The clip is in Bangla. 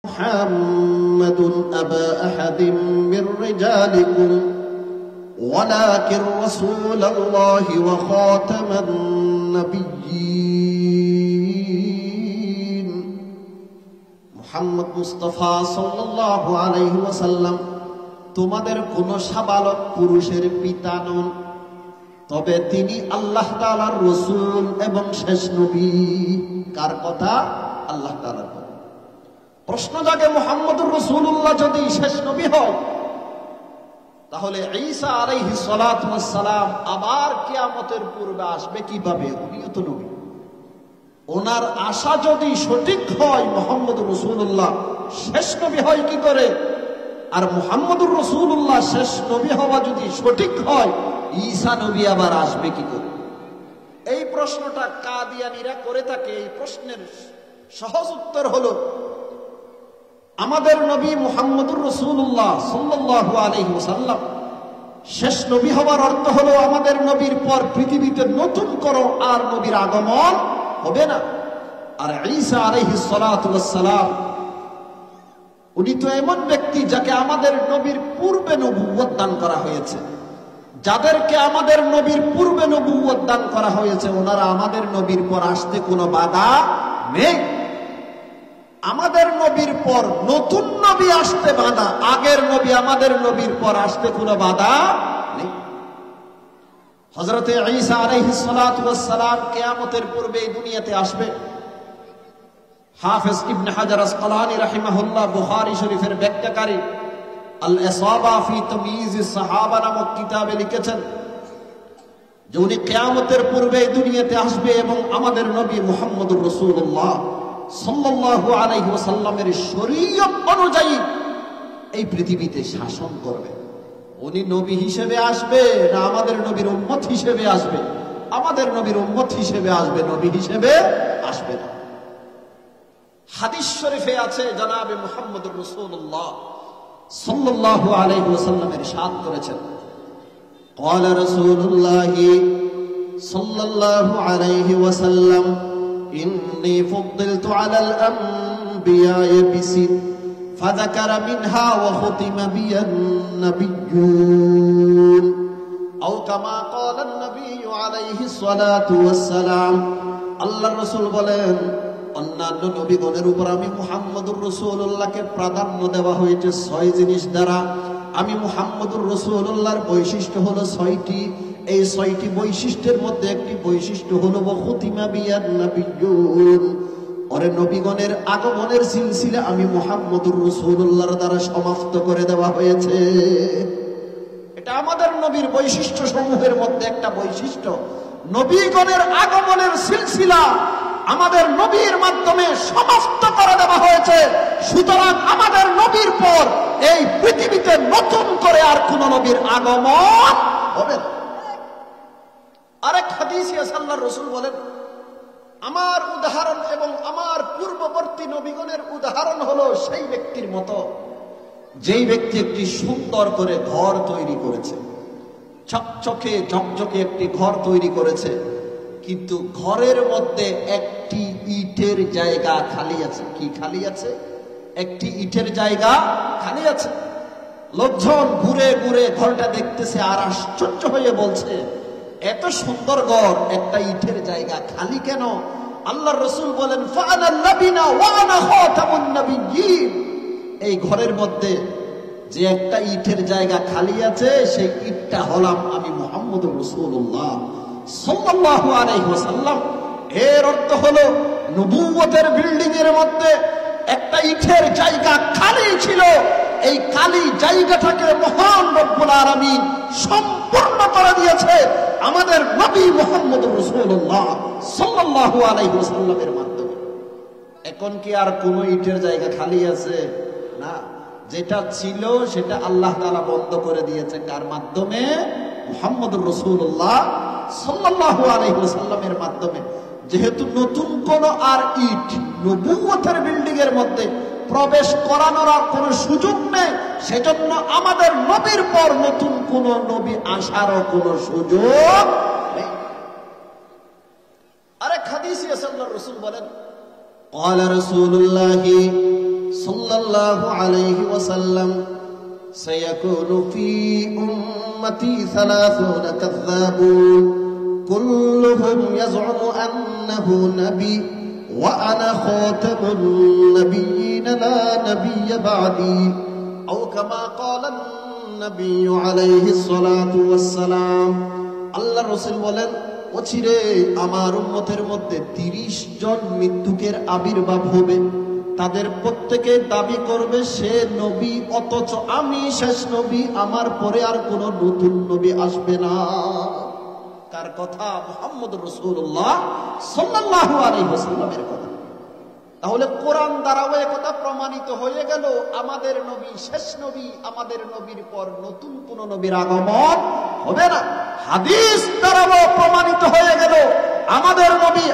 محمد أبا أحد من رجالكم ولكن رسول الله وخاتم النبيين محمد মুস্তাফা সাল্লাল্লাহু আলাইহি ওয়াসাল্লাম তোমাদের কোন সাবালক পুরুষের পিতা নন, তবে তিনি আল্লাহ তাআলার রাসূল এবং শেষ নবী। কার কথা? আল্লাহ তাআলার কথা। প্রশ্ন জাগে, মুহাম্মদুর রাসূলুল্লাহ যদি শেষ নবী হয়, তাহলে ঈসা আলাইহিস সালাতু ওয়াস সালাম আবার কিয়ামতের পূর্বে আসবে কিভাবে? উনিও তো নবী। ওনার আশা যদি সঠিক হয়, মুহাম্মদুর রাসূলুল্লাহ শেষ নবী হয় কি করে? আর মুহাম্মদুর রাসূলুল্লাহ শেষ নবী হওয়া যদি সঠিক হয়, ঈসা নবী আবার আসবে কি করে? এই প্রশ্নটা কাদিয়ানীরা করে থাকে। এই প্রশ্নের সহজ উত্তর হলো, আমাদের নবী মুহাম্মদুর রাসূলুল্লাহ সাল্লাল্লাহু আলাইহি ওয়াসাল্লাম শেষ নবী হওয়ার অর্থ হলো আমাদের নবীর পর পৃথিবীতে নতুন কোনো আর নবীর আগমন হবে না। আর ঈসা আলাইহিস সালাতু ওয়াস সালাম উনি তো এমন ব্যক্তি যাকে আমাদের নবীর পূর্বে নবুয়ত দান করা হয়েছে। যাদেরকে আমাদের নবীর পূর্বে নবুয়ত দান করা হয়েছে, ওনারা আমাদের নবীর পর আসতে কোনো বাধা নেই। আমাদের নবীর পর নতুন নবী আসতে বাধা, আগের নবী আমাদের নবীর পর আসতে কোনো বাধা নেই। হযরতে ঈসা আলাইহিস সালাতু ওয়াস সালাম কিয়ামতের পূর্বে এই দুনিয়াতে আসবে। হাফেজ ইবনে হাজার আসকালানী রাহিমাহুল্লাহ বুখারী শরীফের ব্যাখ্যাকারী আল ইসাবা ফি তাময়িজিস সাহাবা নামক কিতাবে লিখেছেন যে উনি কিয়ামতের পূর্বে এই দুনিয়াতে আসবে এবং আমাদের নবী মুহাম্মদুর রাসূলুল্লাহ সাল্লাল্লাহু আলাইহি ওয়াসাল্লামের শরীয়ত অনুযায়ী এই পৃথিবীতে শাসন করবে। উনি নবী হিসেবে আসবে না আমাদের নবীর উম্মত হিসেবে আসবে? আমাদের নবীর উম্মত হিসেবে আসবে, নবী হিসেবে আসবে না। হাদিস শরীফে আছে, জনাবে মুহাম্মদুর রাসূলুল্লাহ সাল্লাল্লাহু আলাইহি ওয়াসাল্লাম ইরশাদ করেছেন, قال رسول الله صلى الله عليه وسلم إني فضلت على الأنبياء بست فذكر منها وختم بي النبيون أو كما قال النبي عليه الصلاة والسلام। আল্লাহর রাসূল বলেন, অন্যান্য নবীগণের উপর আমি মুহাম্মদুর রাসূলুল্লাহকে প্রাধান্য দেওয়া হয়েছে 6 জিনিস দ্বারা। আমি মুহাম্মদুর রাসূলুল্লাহর বৈশিষ্ট্য হলো 6টি। এই 6টি বৈশিষ্ট্যের মধ্যে একটি বৈশিষ্ট্য হলো খুতিমা বিয়ান নবিয়্যুন, ওরে নবীগণের আগমনের সিলসিলা আমি মুহাম্মদুর রাসূলুল্লাহর দ্বারা সমাপ্ত করে দেওয়া হয়েছে। এটা আমাদের নবীর বৈশিষ্ট্য সমূহের মধ্যে একটা বৈশিষ্ট্য। নবীগণের আগমনের সিলসিলা আমাদের নবীর মাধ্যমে সমাপ্ত করে দেওয়া হয়েছে। সুতরাং আমাদের নবীর পর এই পৃথিবীতে নতুন করে আর কোন নবীর আগমন হবে না। আরেক হাদিসে আল্লাহর রাসূল বলেন, আমার উদাহরণ এবং আমার পূর্ববর্তী নবীগণের উদাহরণ হলো সেই ব্যক্তির মতো যেই ব্যক্তি একটি সুন্দর করে ঘর তৈরি করেছে, চকচকে ঝকঝকে একটি ঘর তৈরি করেছে, কিন্তু ঘরের মধ্যে একটি ইটের জায়গা খালি আছে। কি খালি আছে? একটি ইটের জায়গা খালি আছে। লোকজন ঘুরে ঘুরে ঘরটা দেখতেছে আর আশ্চর্য হয়ে বলছে, এত সুন্দর ঘর, একটা ইটের জায়গা খালি কেন? আল্লাহর রাসূল বলেন, ফাআনা নাবিনা ওয়া আনা খাতামুন নবিয়্যিন। এই ঘরের মধ্যে যে একটা ইটের জায়গা খালি আছে, সেই ইটটা হলাম আমি মুহাম্মদুর রাসূলুল্লাহ সাল্লাল্লাহু আলাইহি ওয়াসাল্লাম। এর অর্থ হলো নবুয়তের বিল্ডিং এর মধ্যে একটা ইটের জায়গা খালি ছিল। এই খালি জায়গাটাকে মহান রব্বুল আলামিন সম্পূর্ণ করে দিয়েছে আমাদের নবী মুহাম্মদুর রাসূলুল্লাহ সাল্লাল্লাহু আলাইহি ওয়াসাল্লামের মাধ্যমে। এখন কি আর কোন ইটের জায়গা খালি আছে? না, যেটা ছিল সেটা আল্লাহ তাআলা বন্ধ করে দিয়েছে। কার মাধ্যমে? মুহাম্মদুর রাসূলুল্লাহ সাল্লাল্লাহু আলাইহি ওয়াসাল্লামের মাধ্যমে। যেহেতু নতুন কোন আর ইট নবুয়তের বিল্ডিং এর মধ্যে প্রবেশ করানোর আর কোনো সুযোগ নেই, সেজন্য আমাদের নবীর পর নতুন কোন নবী আসারও কোনো সুযোগ নেই। আরেক হাদিসে আল্লাহর রাসূল বলেন, قال رسول الله সাল্লাল্লাহু আলাইহি ওয়াসাল্লাম সায়াকুনু ফি উম্মতি 30 কাযাবুন কুল্লুহুম ইয়াজউমু আন্নাহু নবী ওয়া আনা খাতামুন নাবিয়্যিন লা নাবিয়্য বা'দি আও কামা ক্বালান নবী আলাইহিস সালাতু ওয়াস সালাম। আল্লাহর রাসূল বলেন, অচিরে আমার উম্মতের মধ্যে 30 জন মৃত্যুকের আবির্ভাব হবে। তাদের প্রত্যেকে দাবি করবে সে নবী, অথচ আমি শেষ নবী, আমার পরে আর কোন নতুন নবী আসবে না। কার কথা? মুহাম্মদুর রাসূলুল্লাহ সাল্লাল্লাহু আলাইহি ওয়াসাল্লামের কথা। তাহলে কোরআন দ্বারাও একথা প্রমাণিত হয়ে গেল, আমাদের নবী শেষ নবী, আমাদের নবীর পর নতুন কোন নবীর আগমন হবে না। হাদিস দ্বারাও প্রমাণিত হয়ে গেল, আমাদের নবী